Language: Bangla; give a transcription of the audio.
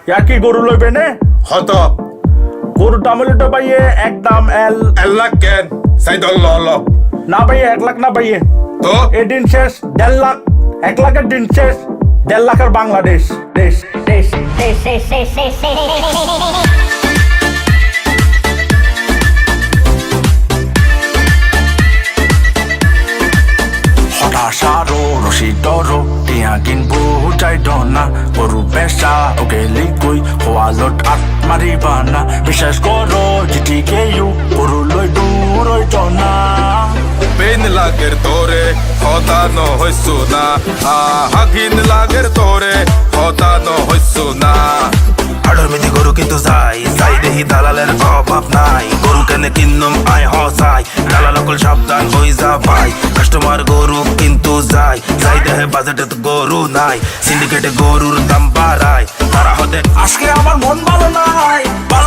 কি গরু লইবে নে হত গরুর দাম হইলে তো ভাইয়ে একদম এক লাখ কেন সাইদল ল না ভাইয়ে 1 লাখ না ভাইয়ে তো এই দিন শেষ 1.5 লাখ 1 লাখের দিন শেষ 1.5 লাখের বাংলাদেশ দেশ দেশ হতাশারো রশি ডরো টিয়া কিনবো চাই ডনা গরু বেসা ওকে লিকুই হওয়া লোট আট মারিবানা বিশ্বাস করো জিটি কেউ গরু লই দূরই জনা পেন লাগের তোরে হতা ন হইসু না হাগিন লাগের তোরে হতা ন হইসু না হাড়ের মেদি গরু কিন্তু যাই দেহি দালালের অভাব নাই গরু কেনে কিন্নম আয় হসাই দালাল অকল সাবধান হই যা ভাই কাস্টমার গরু কিন্তু যাই দেহে বাজেটে তো গরু নাই সিন্ডিকেটে গরুর দাম বাড়ায় তারা হতে আজকে আমার মন ভালো নাই ভালো